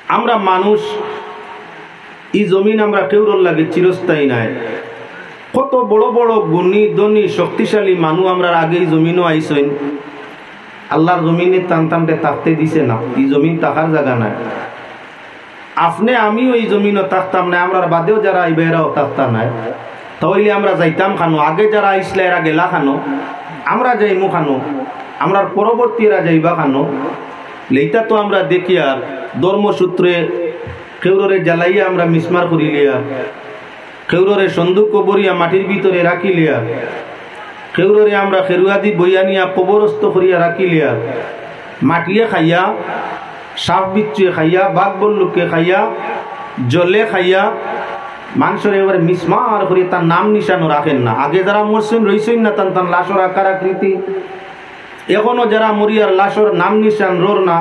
আমরা মানুষ এই জমিন আমরা কেউর লাগে চিরস্থায়ী নাই। কত বড় বড় গুণী ধনী শক্তিশালী মানুষ আমরা আগে এই জমিনও আইসেন, আল্লাহর জমিনে টানতে থাকতে দিছে না। এই জমিন থাকার জায়গা নাই। আপনি আমিও এই জমিনও থাকতাম না, আমরা বাদেও যারা আইবেরাও থাকতাম নাই। তাহলে আমরা যাইতাম খানো, আগে যারা আইসলে এরা গেলা খানো, আমরা যাইমু খানো, আমরা পরবর্তীরা যাইবা খানো। এইটা তো আমরা দেখি আর ধর্মসূত্রে কেউরে জ্বালাইয়া আমরা মিসমার করিলিয়া, কেউরে সন্দুক কবরিয়া মাটির ভিতরে রাখিলিয়া, কেউরে আমরা খেরুয়াদি বইয়া নিয়া কবরস্থ করিয়া রাখিলিয়া, মাটিয়ে খাইয়া, সাপ বিচ্ছুয়ে খাইয়া, বাঘ বল্লুককে খাইয়া, জলে খাইয়া, মানুষের এবারে মিসমার করি তার নাম নিশানও রাখেন না। আগে যারা মরছেন রইছেন না তান তান লাশর আকার আকৃতি, এখনো যারা মরিয়ার লাশর নাম নিশান রোর না,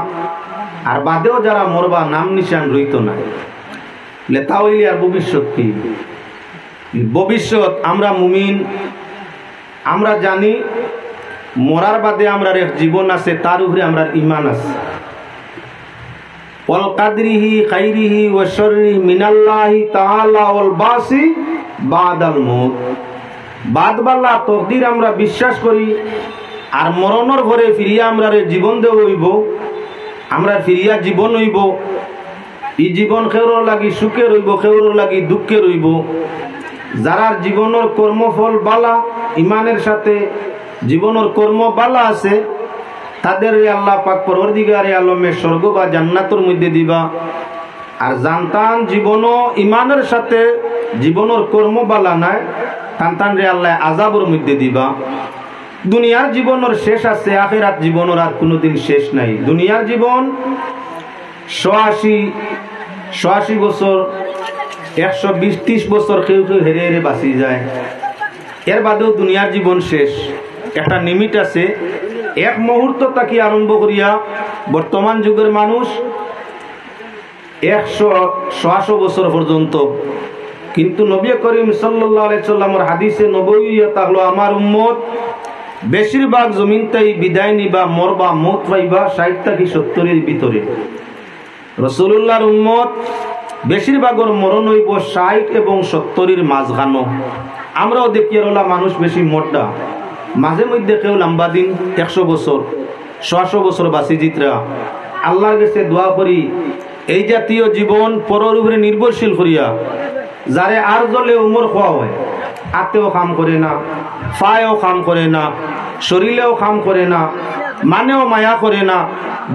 আর বাদেও যারা মরবা নাম নিশান রইত না। তাহলে আর ভবিষ্যৎ কি? ভবিষ্যৎ আমরা মুমিন, আমরা জানি মরার বাদে আমরা এক জীবন আছে, তার উপরে আমরা ইমান আছে। ওয়াল কাদরিহি খাইরিহি ওয়া শাররিহি মিনাল্লাহি তাআলা ওয়াল বাসি বাদাল মউত। বাদবাল্লা তকদির আমরা বিশ্বাস করি, আর মরণের ঘরে ফিরিয়া আমরা জীবন দেব হইব, আমরা ফিরিয়া জীবন হইব। এই জীবন কেউর লাগি সুখে রইব, কেউর লাগি দুঃখে রইব। যারা জীবনের কর্মফল বালা, ইমানের সাথে জীবনের কর্ম বালা আছে, তাদের আল্লাহ পাক পরওয়ারদিগারে আলমে স্বর্গ বা জান্নাতের মধ্যে দিবা। আর জানতান জীবনও ইমানের সাথে জীবনের কর্ম বালা নাই, তান্তান রে আল্লাহ আযাবের মধ্যে দিবা। দুনিয়ার জীবনের শেষ আছে, আখিরাত জীবনের আর কোনোদিন শেষ নাই। দুনিয়ার জীবন ৮৬ বছর, ১২০-৩০ বছর কেউ কেউ হেরে হেরে বাঁচি যায়। এর বাদেও দুনিয়ার জীবন শেষ। একটা লিমিট আছে। এক মুহূর্ত তাকে আরম্ভ করিয়া বর্তমান যুগের মানুষ ১০০ বছর পর্যন্ত। কিন্তু নবী করিম সাল্লাল্লাহু আলাইহি সাল্লামের হাদিসে নববিয়ত হলো আমার উম্মত বেশিরভাগ জমিনটাই বিদায় নিবা, মরবা, মৌত পাইবা ৬০ থেকে ৭০-এর ভিতরে। রাসূলুল্লাহর উম্মত বেশিরভাগের মরণ হইব ৬০ এবং ৭০-এর মাঝখানো। আমরাও দেখি এরলা মানুষ বেশি মোটা, মাঝে মধ্যে কেউ লম্বা দিন ১০০ বছর ৬০০ বছর বাঁচি জিতরা। আল্লাহর কাছে দোয়া করি এই জাতীয় জীবন পরের উপরে নির্ভরশীল করিয়া, যারে আর জলে উমর খোয়া হয়, হাতেও কাম করে না, পায়েও কাম করে না, শরীরেও কাম করে না, মানেও মায়া করে না,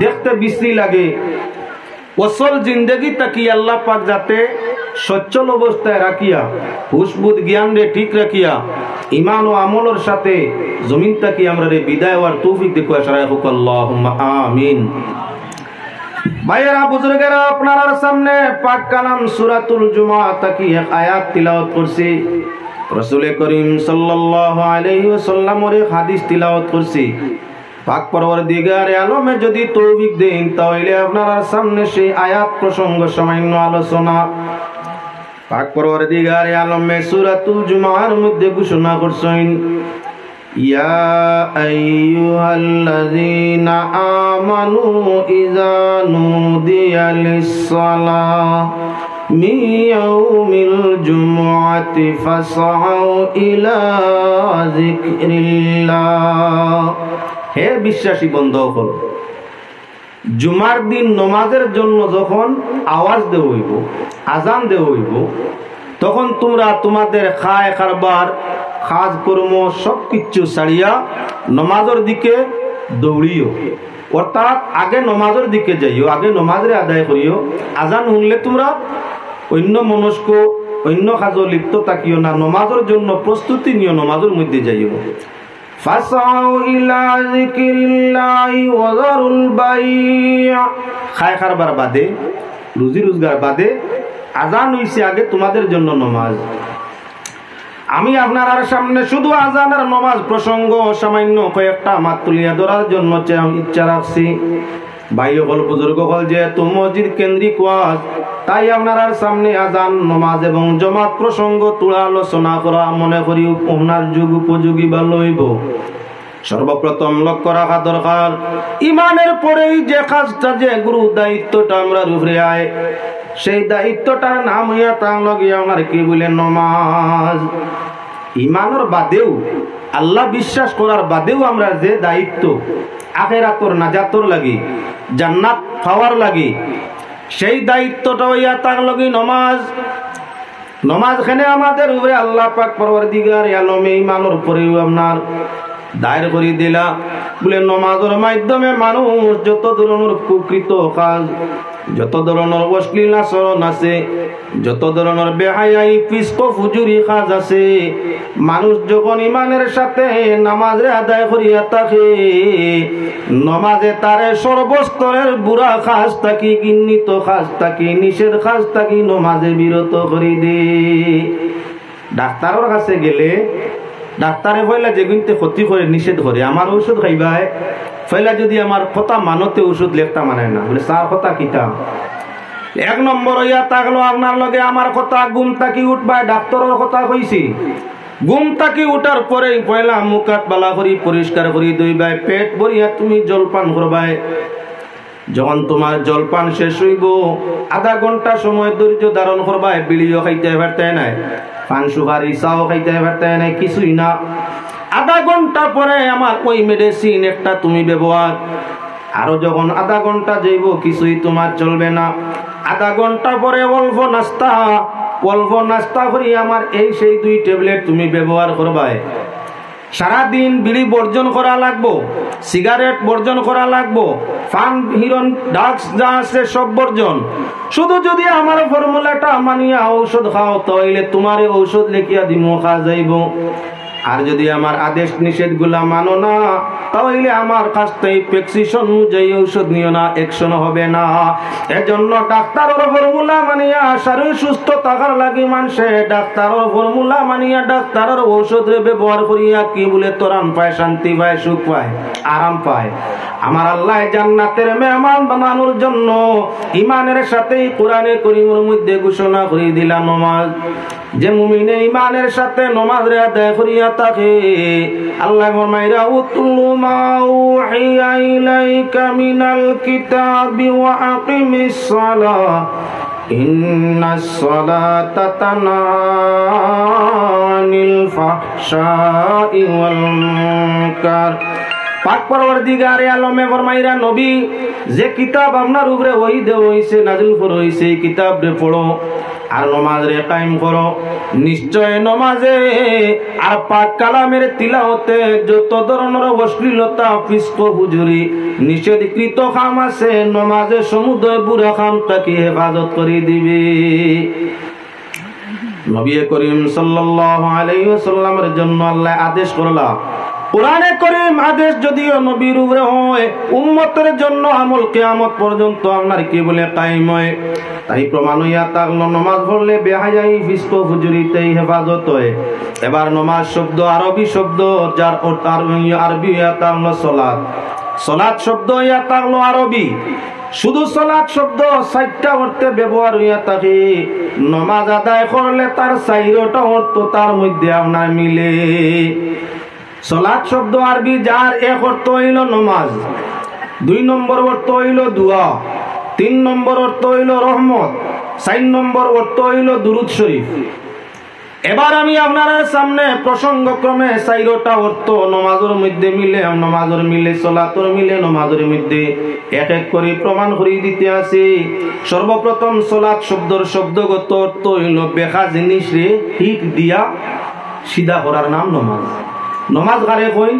দেখতে বিশ্রী লাগে। অসল জিন্দগি তাকি আল্লাহ পাক যাতে সচ্ছল অবস্থায় রাখিয়া, হুশবুদ জ্ঞান রে ঠিক রাখিয়া, ইমান ও আমলের সাথে জমিন তাকি আমরা রে বিদায় হওয়ার তৌফিক দেখো। আল্লাহুম্মা আমিন। ভাইয়েরা বুজুর্গেরা, আপনার সামনে পাক কালাম সূরাতুল জুমআ তাকি এক আয়াত তিলাওয়াত করছি। রাসূল করিম সাল্লাল্লাহু আলাইহি ওয়াসাল্লামের হাদিস তিলাওয়াত করছি। পাক পরওয়ারদিগারে আলমে যদি তৌফিক দেন তাহলে আপনার সামনে সেই আয়াত প্রসঙ্গ সামান্য আলোচনা। পাক পরওয়ারদিগারে আলমে সূরাতুল জুমআর মধ্যে ঘোষণা করছেন, ইয়া আইয়ুহাল্লাযীনা আমানু ইযা নুদিয়া লিস-সালাহ মিন ইয়াউমিল জুমআতি ফাসআউ ইলা যিকরিল্লাহ। হে বিশ্বাসী বন্ধুগণ, জুমার দিন নমাজের জন্য যখন আওয়াজ দেওয়া হইব, আজান দেওয়া হইব, তখন তোমরা তোমাদের খায় কারবার, কাজ কর্ম সবকিছু ছাড়িয়া নমাজের দিকে দৌড়িও। অর্থাৎ আগে নমাজের দিকে যাইও, আগে নমাজরে আদায় করিও। আজান শুনলে তোমরা অন্য মনস্ক, অন্য কাজে লিপ্ত থাকিও না, নমাজের জন্য প্রস্তুতি নিও, নমাজের মধ্যে যাইও। ফাসাউ ইলা যিকরিল্লাহি ওয়া যারুল বাই'। খায় কারবার বাদে, রুজি রোজগার বাদে আজান হইছে, আগে তোমাদের জন্য নমাজ। আমি আপনার সামনে শুধু আজান আর নমাজ প্রসঙ্গ সামান্য কয়েকটা মাত তুলিয়া ধরার জন্য ইচ্ছা রাখছি। ভাই হল, বুজুর্গ হল, যেহেতু মসজিদ কেন্দ্রিক ওয়াজ, তাই আপনার সামনে আজান, নমাজ এবং জমাত প্রসঙ্গ তুলা আলোচনা করা মনে করি আপনার যুগ উপযোগী ভালো হইব। সর্বপ্রথম লক্ষ্য রাখা দরকার ইমানের পরেই যে কাজটা যে গুরু দায়িত্বটা আমরা উপরে আয় সেই দায়িত্বটার নাম হইয়া তার লগে আমার কি বলে নমাজ। ইমানের বাদেও আল্লাহ বিশ্বাস করার বাদেও আমরা যে দায়িত্ব আখিরাতর নাজাতর লাগি জান্নাত পাওয়ার লাগি সেই দায়িত্বটা হইয়া তার লগে নমাজ। নমাজ খানে আমাদের উপরে আল্লাহ পাক পরওয়ারদিগার আলমে ইমানের পরেও আপনার দায়ের করে দিলা বলে নমাজের মাধ্যমে মানুষ যত ধরনের কুকৃত কাজ, যত ধরনের অশ্লীল আচরণ আছে, যত ধরনের বেহায়াই পিস্ক ফুজুরি কাজ আছে, মানুষ যখন ইমানের সাথে নামাজে আদায় করিয়া থাকে নমাজে তারে সর্বস্তরের বুড়া কাজ থাকি ঘৃণিত কাজ থাকি নিষেধ কাজ থাকি নমাজে বিরত করে দে। ডাক্তারের কাছে গেলে ডাক্তারে পয়লা যেগুনতে ক্ষতি করে নিষেধ করে আমার ঔষধ খাইবাই পয়লা যদি আমার কথা মানতে ওষুধ লেখতা মানে না বলে চার কথা কিতা এক নম্বর হইয়া থাকলো আপনার লগে আমার কথা ঘুম থাকি উঠবাই ডাক্তারের কথা কইছি ঘুম থাকি উঠার পরে পয়লা মুখ হাত বালা করি পরিষ্কার করি দইবাই পেট ভরিয়া তুমি জলপান করবাই। যখন তোমার জলপান শেষ হইব আধা ঘন্টা সময় ধৈর্য ধারণ করবাই, বিড়িও খাইতে পারতে নাই, পান সুপারি চাও খাইতে পারতে নাই, কিছুই না। আধা ঘন্টা পরে আমার ওই মেডিসিন একটা তুমি ব্যবহার, আরো যখন আধা ঘন্টা যাইব কিছুই তোমার চলবে না। আধা ঘন্টা পরে অল্প নাস্তা করি আমার এই সেই 2 ট্যাবলেট তুমি ব্যবহার করবাই। সারাদিন বিড়ি বর্জন করা লাগবো, সিগারেট বর্জন করা লাগবো, পান হিরন ড্রাগস যা আছে সব বর্জন। শুধু যদি আমার ফর্মুলাটা মানিয়া ঔষধ খাও তাহলে তোমার ঔষধ লিখিয়া দিমো খাওয়া যাইব। আর যদি আমার আদেশ নিষেধ গুলা মানো না তাহলে আমার কাছ থেকে প্রেসক্রিপশন অনুযায়ী ঔষধ নিও না, অ্যাকশন হবে না। এজন্য ডাক্তারের ফর্মুলা মানিয়া শরীর সুস্থ থাকার লাগি মানুষে ডাক্তারের ফর্মুলা মানিয়া ডাক্তারের ঔষধের ব্যবহার করিয়া কি বলে তরান পায়, শান্তি পায়, সুখ পায়, আরাম পায়। আমার আল্লাহ জান্নাতের মেহমান বানানোর জন্য ইমানের সাথে কোরআনে কারীমের মধ্যে ঘোষণা করে দিলাম নমাজ। যে মুমিনে ইমানের সাথে নমাজ রে আদায় করিয়া থাকে আল্লাহ ফরমাইরা উতলু মা উহিয়া ইলাইকা মিনাল কিতাবি ওয়া আকিমিস সালাহ ইন্নাস সালাতা তানহা আনিল ফাহশাই ওয়াল মুনকার। পাক পরওয়ারদিগারে আলমে ফরমাইরা নবী যে কিতাব আপনার উপরে ওহী হইছে নাযিল করা হইছে এই কিতাব রে পড়ো আর নমাজ রে কায়েম করো। নিশ্চয় নমাজে আর পাক কালামের তিলাওয়াতে যত ধরনের অশ্লীলতা ফিস্ক হুজুরি নিষেধকৃত কাম আছে নমাজে সমুদয় বুড়া কামটাকে হেফাজত করে দিবে। নবী করিম সাল্লাল্লাহু আলাইহি ওয়াসাল্লামের জন্য আল্লাহ আদেশ করলা। কোরআনে কারীম আদেশ যদিও নবীর উপরে হয় উম্মতের জন্য আমল কিয়ামত পর্যন্ত আপনার কি বলে কায়েম হয়। তাই প্রমাণ হইয়া থাকলো নমাজ পড়লে বেহায়াই ফিস্ক ফুজুরিতে হেফাজত হয়। এবার নমাজ শব্দ আরবি শব্দ যার অর্থ আরবি হইয়া থাকলো সালাত। সালাত শব্দ হইয়া থাকলো আরবি। শুধু সালাত শব্দ 4টা অর্থে ব্যবহার হইয়া থাকে। নমাজ আদায় করলে তার 4টা অর্থ তার মধ্যে আপনার মিলে। সালাত শব্দ আরবি যার এক অর্থ হইল নমাজ, 2 নম্বর অর্থ হইল দোয়া, 3 নম্বর অর্থ হইল রহমত, 4 নম্বর অর্থ হইল দুরূদ শরীফ। এবার আমি আপনার সামনে প্রসঙ্গক্রমে 4টা অর্থ নমাজের মধ্যে মিলে, নমাজের মিলে, সালাতের মিলে, নমাজের মধ্যে এক এক করে প্রমাণ করে দিতে আসি। সর্বপ্রথম সালাত শব্দের শব্দগত অর্থ হইল বেখা জিনিস রে হিট দিয়া সিধা করার নাম নমাজ। নমাজ কারে কই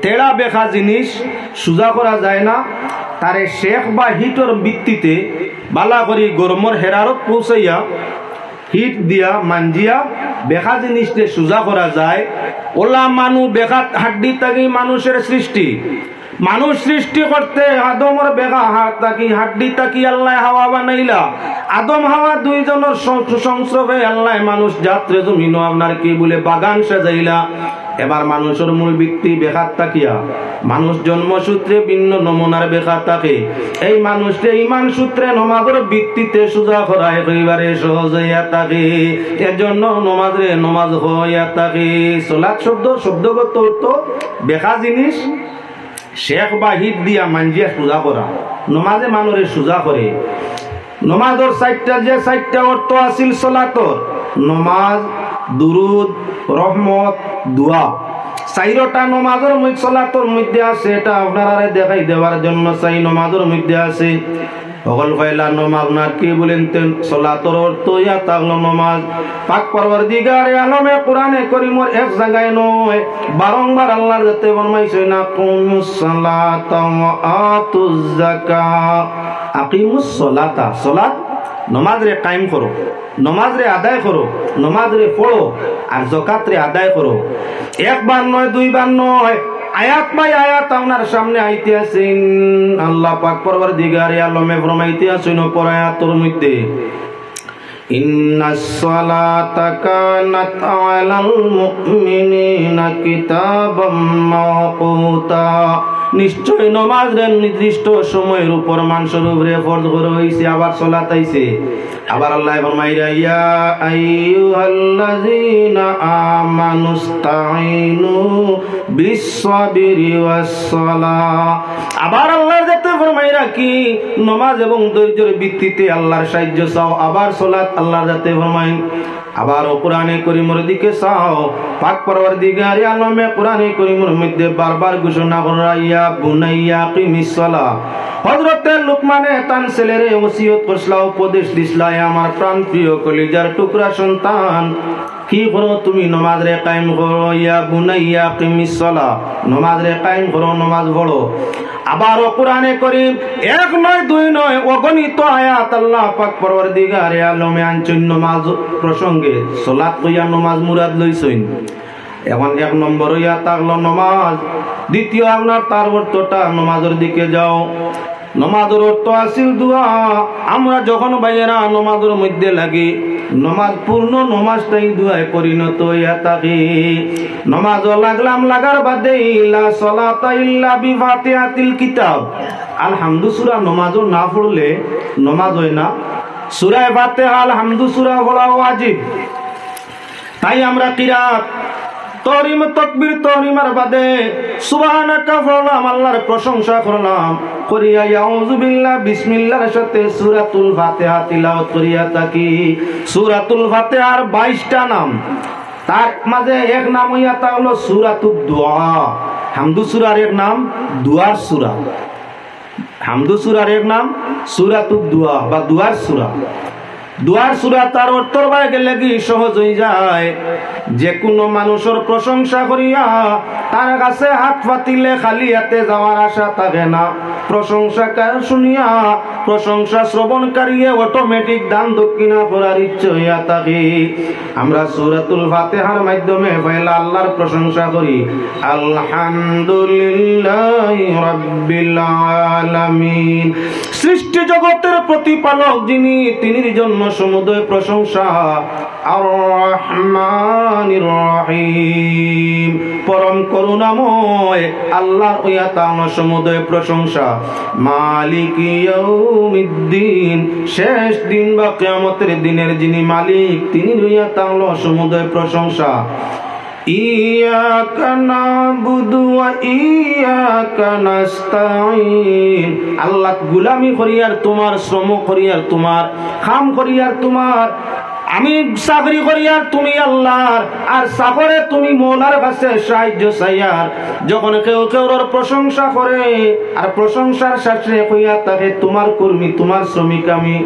তেড়া বেখা জিনিস সুজা করা যায় না, তারে শেখ বা হিটর ভিত্তিতে বালা করি গরমর হেরারত পৌঁছাইয়া হিট দিয়া মাঞ্জিয়া বেখা জিনিসকে সুজা করা যায়। ওলা মানু বেখা হাড্ডি থাকি মানুষের সৃষ্টি। মানুষ সৃষ্টি করতে আদমের বেগা হাত তাকি হাড্ডি তাকি আল্লাহ হাওয়া বানাইলা। আদম হাওয়া দুইজনের সংস্রবে আল্লাহ মানুষ যাত্রে জমিন আপনার কি বলে বাগান সাজাইলা। এবার মানুষের মূল ভিত্তি বেখাত তাকিয়া মানুষ জন্মসূত্রে ভিন্ন নমুনার বেখাত থাকে। এই মানুষকে ইমান সূত্রে নমাজের ভিত্তিতে সোজা করা একেবারে সহজ হইয়া থাকে। এর জন্য নমাজ হইয়া থাকে। সালাত শব্দগত অর্থ বেখা জিনিস শেখ বা হিট দিয়া মানজিয়া সোজা করা। নমাজে মানুষের সোজা করে। নমাজের চারটা অর্থ আছিল সালাতর, নমাজ, দুরুদ, রহমত, দোয়া। চাইরটা নমাজের সালাতর মধ্যে আছে। এটা আপনারা দেখাই দেওয়ার জন্য চাই নমাজের মধ্যে আছে। সকল পয়লা নমাজ না কি বলেন সালাতর অর্থ ইয়া তাগলো নমাজ। পাক পরওয়ারদিগারে আলমে কোরআনে করিমর এক জায়গায় নয় বারংবার আল্লাহর যাতে ফরমাইছে না কুমুস সালাতা ওয়া আতুজ যাকাত। আকিমুস সালাতা, সালাত নমাজ রে কায়েম করো, নমাজ রে আদায় করো, নমাজ রে পড়ো, আর যাকাত রে আদায় করো। একবার নয়, দুইবার নয়, আয়াত বাই আয়াত আপনার সামনে আইতে আছেন। আল্লাহ পাক পরওয়ারদিগারে আলমে ফরমাইতে আছেন পর আয়াতের মধ্যে ইন্নাস সালাতা কানাত আলাল মুমিনিনা কিতাবাম মাওকুতা। নিশ্চয় নমাজ নির্দিষ্ট সময়ের উপর মানুষের উপরে ফরজ করা হয়েছে। আবার সালাত আইছে। আবার আল্লাহ ফরমাইরা ইয়া আইয়ুহাল্লাযীনা আমানুস্তাঈনু বিস-সাবরি ওয়াস-সালাহ। আবার আল্লাহ যাতে ফরমাইরা কি নমাজ এবং ধৈর্যের ভিত্তিতে আল্লাহর সাহায্য চাও। আবার সালাত আল্লাহ যাতে ফরমাই। আবার কোরআনে করিমের দিকে চাও। পাক পরওয়ারদিগারে আলমে কোরআনে করিমের মধ্যে বারবার ঘোষণা করা ইয়া বুনাইয়া কিমিস সালাহ। হযরতে লুকমানে তান ছেলেরে ওসিয়ত করছলা, উপদেশ দিছলা, আমার প্রাণ প্রিয় কলিজার টুকরা সন্তান কি করো তুমি নমাজ রে কায়েম করো। ইয়া বুনাইয়া কিমিস সালাহ, নমাজ রে কায়েম করো, নমাজ পড়ো। আবার কোরআনে করিম এক নয় দুই নয় অগণিত আয়াত আল্লাহ পাক পরওয়ারদিগারে আলমে আনছেন নমাজ প্রসঙ্গে। সালাত কইয়া নমাজ মুরাদ লইছেন। এখন এক নম্বর হইয়া থাকলো নমাজ। দ্বিতীয় আপনার তার অর্থটা নমাজের দিকে যাও। নমাজের অর্থ আছিল দোয়া। আমরা যখন ভাইয়েরা নমাজের মধ্যে লাগি, নমাজ পূর্ণ নমাজটাই দোয়ায় পরিণত হইয়া থাকে। নমাজ লাগলাম, লাগার বাদে ইল্লা সালাতা ইল্লা বিফাতিহাতিল কিতাব। আলহামদু সূরা নমাজও না পড়লে নমাজ হয় না। সূরা ফাতিহা আলহামদু সূরা পড়া ওয়াজিব। তাই আমরা কিরাত তহরিম তাকবীর তহরিমার বাদে সুবহানাকা পড়লাম, আল্লাহর প্রশংসা করলাম, করিয়া আউযু বিল্লাহ বিসমিল্লাহর সাথে সূরাতুল ফাতিহা তিলাওয়াত করিয়া থাকি। সূরাতুল ফাতিহার 22টা নাম, তার মাঝে এক নাম হইয়া তা হলো সূরাতুদ দুআ। হামদু সূরার এক নাম দুআর সূরা। হামদু সূরার এক নাম সূরাতুদ দুআ বা দুআর সূরা। দুয়ার সূরা তার অর্থর বাইরে গেলে কি সহজ হয়ে যায়। যে কোনো মানুষের প্রশংসা করিয়া তার কাছে হাত পাতিলে খালি হাতে যাওয়ার আশা থাকে না। প্রশংসা শুনিয়া প্রশংসা শ্রবণকারী অটোমেটিক দান দক্ষিণা করার ইচ্ছে হইয়া থাকে। আমরা সূরাতুল ফাতিহার মাধ্যমে পয়লা আল্লাহর প্রশংসা করি, আলহামদুলিল্লাহি রাব্বিল আলামিন। সৃষ্টি জগতের প্রতিপালক যিনি, তিনির জন্য সমুদয় প্রশংসা। আর রহমানির রহিম, পরম করুণাময় আল্লাহর হইয়া তাআলা সমুদয় প্রশংসা। মালিক ইয়াউমিদ্দিন, শেষ দিন বা কিয়ামতের দিনের যিনি মালিক, তিনি হইয়া তাআলা সমুদয় প্রশংসা। ইয়াকা নাবুদু ওয়া ইয়াকা নাস্তাঈন, আল্লাহ গোলামি করিয়ার তোমার, শ্রম করিয়ার তোমার, কাম করিয়ার তোমার, আমি চাকরি করিয়ার তুমি আল্লাহর, আর চাকরে তুমি মওলার কাছে সাহায্য চাইয়ার। যখন কেউ কেউর প্রশংসা করে আর প্রশংসার শেষে কইয়া থাকে তোমার কর্মী, তোমার শ্রমিক আমি,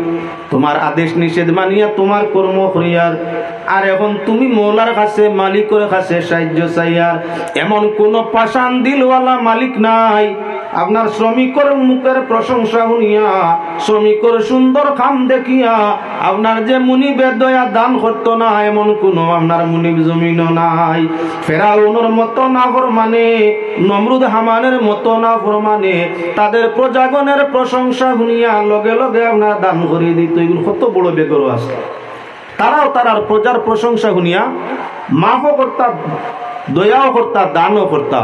তোমার আদেশ নিষেধ মানিয়া তোমার কর্ম করিয়ার। আর এখন তুমি মওলার কাছে, মালিকের কাছে সাহায্য চাইয়ার। এমন কোন পাষাণ দিলওয়ালা মালিক নাই আপনার শ্রমিকের মুখের প্রশংসা শুনিয়া, শ্রমিকের সুন্দর খাম দেখিয়া আপনার যে মুনিবের দয়া দান করতো না, এমন কোন আপনার মুনিব জমিন নাই। ফেরাউনের মতো নাফরমানে, নমরুদ হামানের মতো নাফরমানে তাদের প্রজাগণের প্রশংসা শুনিয়া লগে লগে আপনার দান করে দিত। এগুলো কত বড় বেগর আছে। তারাও তারার প্রজার প্রশংসা শুনিয়া মাফও করতা, দয়াও করতা, দানও করতা।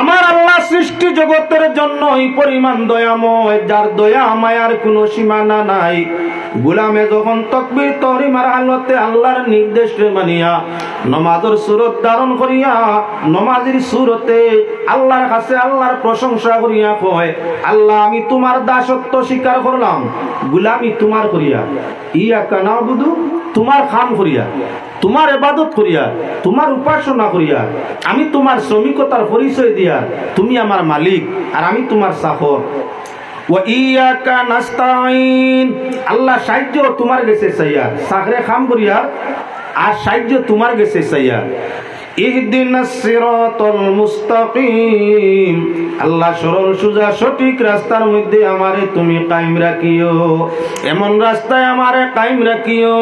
আমার আল্লাহ সৃষ্টি জগতের জন্য এই পরিমাণ দয়াময়, যার দয়া মায়ার কোনো সীমানা নাই। গোলামে যখন তাকবীর তাহরিমার হালতে আল্লাহর নির্দেশ মানিয়া নমাজের সুরত ধারণ করিয়া নমাজের সুরতে আল্লাহর কাছে আল্লাহর প্রশংসা করিয়া কয়, আল্লাহ আমি তোমার দাসত্ব স্বীকার করলাম, গোলামি তোমার করিয়া, ইয়াকা নাবুদু তোমার খাম করিয়া, তোমার ইবাদত করিয়া, তোমার উপাসনা করিয়া, আমি তোমার শ্রমিকতার পরিচয় দিয়া তুমি আমার মালিক আর আমি তোমার চাকর। ওয়া ইয়াকা নাস্তাইন, আল্লাহ সাহায্য তোমার কাছে চাইয়া, চাকরে খাম করিয়া আর সাহায্য তোমার কাছে চাইয়া। ইহদিনাস সিরাতাল মুস্তাকিম, আল্লাহ সরল সোজা সঠিক রাস্তার মধ্যে আমারে তুমি কায়েম রাখিও। এমন রাস্তায় আমারে কায়েম রাখিও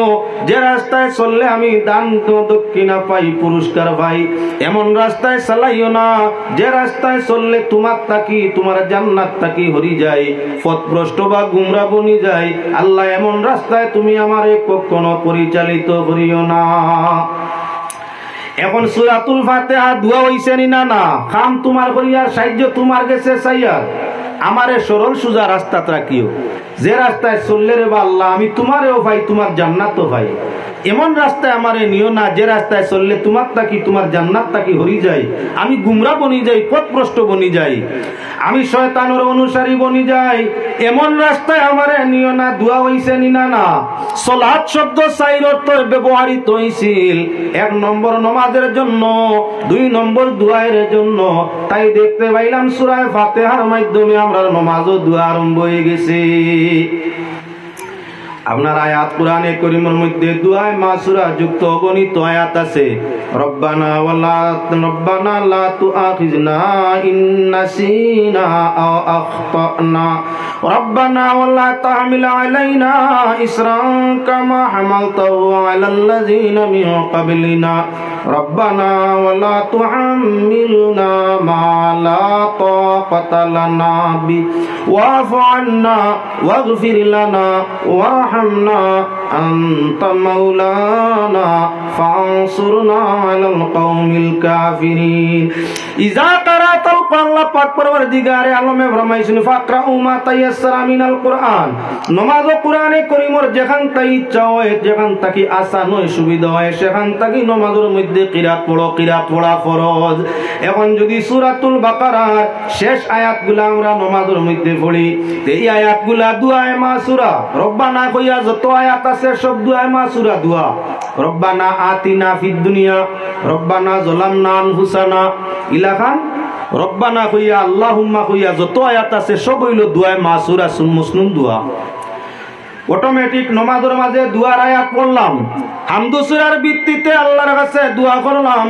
যে রাস্তায় চললে আমি দান দক্ষিণা পাই, পুরস্কার পাই। এমন রাস্তায় চালাইও না যে রাস্তায় চললে তোমার তাকি, তোমার জান্নাত তাকি হরি যায়, পথভ্রষ্ট বা গুমরা বনি যায়। আল্লাহ এমন রাস্তায় তুমি আমারে কখনো পরিচালিত করিও না। এখন সূরাতুল ফাতিহা দোয়া হইছে না? না, খাম তোমার করিয়া, সাহায্য তোমার কাছে চাইয়া আমারে সরল সোজা রাস্তা রাখিও, যে রাস্তায় চললে রে বা আল্লাহ আমি তোমারেও ভাই, তোমার জান্নাতও ভাই। এমন রাস্তায় আমারে নিও না যে রাস্তায় চললে তোমার তাকি, তোমার জান্নাত তাকি হরি যায়, আমি গুমরা বনি যাই, পথভ্রষ্ট বনি যাই, আমি শয়তানের অনুসারী বনি যাই। এমন রাস্তায় আমারে নিও না। দোয়া হইছে না? না। সালাত শব্দ চার অর্থ ব্যবহৃত হইছিল, 1 নম্বর নামাজের জন্য, 2 নম্বর দোয়ার জন্য। তাই দেখতে পাইলাম সূরা ফাতিহার মাধ্যমে আমরা নামাজ ও দোয়া আরম্ভ হয়ে গেছে। আপনার আয়াত কোরআনে কারীমের মধ্যে দুআয়ে মাসুরা যুক্ত গণিত আয়াত আছে। রব্বানা লা তুআখিযনা ইন নাসিনা আও আখতানা, রব্বানা ওয়ালা তাহমিল আলাইনা ইসরান কামা হামালতাহু আলাল্লাযিনা মিন ক্বাবলিনা, রব্বানা ওয়ালা তুহাম্মিলনা মা লা তাকাতা লানা বি ওয়াফু আন্না ওয়াগফির লানা ওয়ারহামনা আনতা মাওলানা ফানসুরনা আলাল কওমিল কাফিরিন। ইজা কারাতাল আল্লাহ পাক পরওয়ারদিগারে আলমে ফরমাইছেন ফাকরাউ মা তায়াসসারা মিনাল কুরআন। নামাজ ও কোরআনে কারীমের যেখান তাই ইচ্ছা হয়, যেখান তাকি আসান হয়, সুবিধা হয়, সেখান তাকি নামাজের মধ্যে কিরাত পড়া ফরজ। এখন যদি সূরাতুল বাকারার শেষ আয়াতগুলো আমরা নামাজের মধ্যে পড়ি, এই আয়াতগুলা দুআয়ে মাসুরা, রব্বানা কইয়া যত আয়াত আছে সব দুআয়ে মাসুরা দোয়া। রব্বানা আতিনা ফিদ দুনিয়া, রব্বানা যালামনা আনফুসানা, ইলাখান রব্বানা কইয়া, আল্লাহুম্মা কইয়া যত আয়াত আছে সব হইল দুআয়ে মাসুরা, মুসলিম দোয়া। অটোমেটিক নামাজের মাঝে দুয়ার আয়াত পড়লাম, হামদু সূরার ভিত্তিতে আল্লাহর কাছে দোয়া করলাম,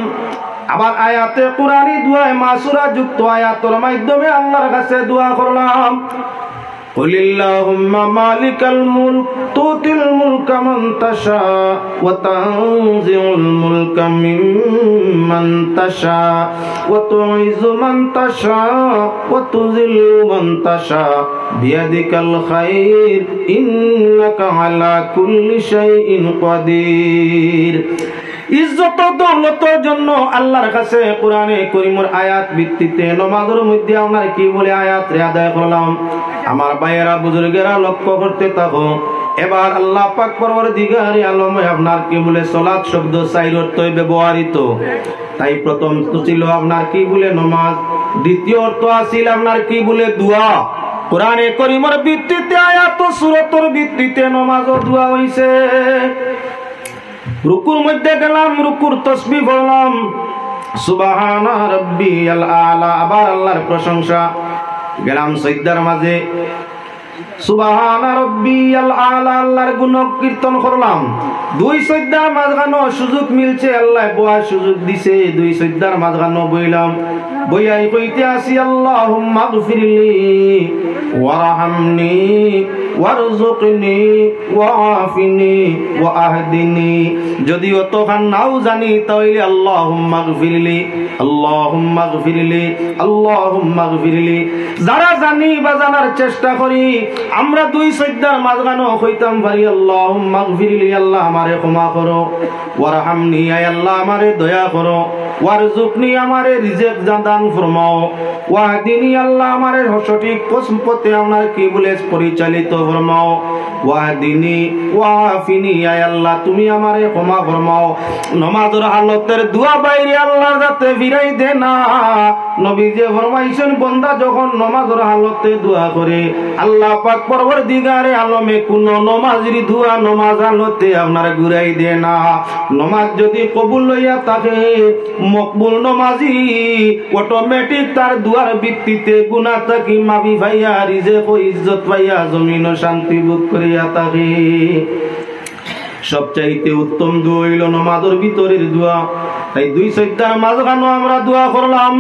আবার আয়াতে কুরআনি দুআয়ে মাসুরা যুক্ত আয়াতের মাধ্যমে আল্লাহর কাছে দোয়া করলাম। কুলিল্লাহুম্মা মালিকাল মুলক তুতিল মুলকা মান তাশা ওয়া তানজিউল মুলকা মিম্মান তাশা ওয়া তুইযু মান তাশা ওয়া তুযিল্লু মান তাশা বিয়াদিকাল খায়র ইন্নাকা আলা কুল্লি শাইইন কাদির। ইজ্জত দৌলতের জন্য আল্লাহর কাছে কোরআনে কারীমের আয়াত ভিত্তিতে নামাজের মধ্যে আমরা কি বলে আয়াত আদায় করলাম। আমার ভাইয়েরা বুজুর্গেরা লক্ষ্য করতে থাকো। এবার আল্লাহ পাক পরওয়ারদিগারে আলমে আপনার কি বলে সালাত শব্দ চার অর্থে ব্যবহৃত। তাই প্রথম তো ছিল আপনার কি বলে নামাজ, দ্বিতীয় অর্থ আছিল আপনার কি বলে দোয়া। কোরআনে কারীমের ভিত্তিতে আয়াত ও সূরাতের ভিত্তিতে নামাজ ও দোয়া হইছে। রুকুর মধ্যে গেলাম, রুকুর তাসবিহ পড়লাম, সুবহানা রাব্বিয়াল আলা, আবার আল্লাহর প্রশংসা। গেলাম সিজদার মাঝে, সুবহানা রাব্বিয়াল আলা আল্লাহর গুণ কীর্তন করলাম। দুই সজ্জার মাঝখানে সুযোগ মিলছে, আল্লাহ বয়ার সুযোগ দিছে, দুই সজ্জার মাঝখানে বইলাম, বইয়াই কইতে আসি আল্লাহুম্মা গফিরলি ওয়ারহামনি ওয়ারযুকনি ওয়াআফিনি ওয়াহদিনি। যদি অতখান নাও জানি তাহলে আল্লাহুম্মা গফিরলি আল্লাহুম্মা গফিরলি আল্লাহুম্মা গফিরলি। যারা জানি বা জানার চেষ্টা করি আমরা দুই সজ্জার মাঝখানে কইতাম পারি আল্লাহুম্মা গফিরলি, আল্লাহ আমারে ক্ষমা করো, ওয়ারহামনি, আয় আল্লাহ আমারে দয়া করো, ওয়ারযুকনি, আমারে রিজিক দান ফরমাও, ওয়াহদিনি, আল্লাহ আমারে সঠিক পথে আপনার কি বলে পরিচালিত ফরমাও, ওয়াহদিনি ওয়াআফিনি, আয় আল্লাহ তুমি আমারে ক্ষমা ফরমাও। নামাজের হালতের দোয়া বাইরে আল্লাহর কাছে ফিরাই দে না। নবী যে ফরমাইছেন বান্দা যখন নামাজের হালতে দোয়া করে আল্লাহ পাক পরওয়ারদিগারে আলমে কোন নামাজের দোয়া নামাজ হালতে আপনার ঘুরাই দে না। নামাজ যদি কবুল হইয়া থাকে মকবুল নামাজি অটোমেটিক তার দুয়ার ভিত্তিতে গুনাহ থাকি মাফি ভাইয়া রিজিক ও ইজ্জত পাইয়া জমিন ও শান্তি ভোগ করিয়া থাকে। সবচাইতে উত্তম দোয়া হইল নামাজের ভিতরের দোয়া। তাই দুই সজ্জার মাঝখানে আমরা দোয়া করলাম,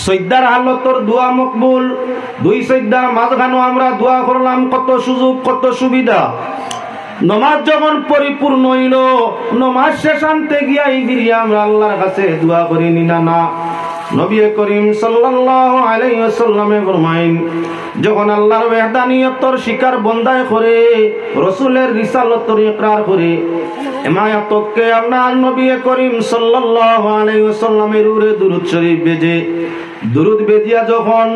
সজ্জার হালতর দোয়া মকবুল, দুই সজ্জার মাঝখানে আমরা দোয়া করলাম, কত সুযোগ কত সুবিধা। নমাজ যখন পরিপূর্ণ হইল নমাজ শেষ আনতে গিয়া ফিরিয়া আমরা আল্লাহর কাছে দোয়া করি নিনা না। নবী করিম সাল্লাল্লাহু আলাইহি ওয়াসাল্লামে ফরমাইন যখন আল্লাহর ওয়াহদানিয়তর স্বীকার বন্দায় করে রাসূলের রিসালাতর ইকরার করে এমায়াতকে আপনার নবী করিম সাল্লাল্লাহু আলাইহি ওয়াসাল্লামের উপরে দুরূদ শরীফ বেজে দুরূদ বেজিয়া যখন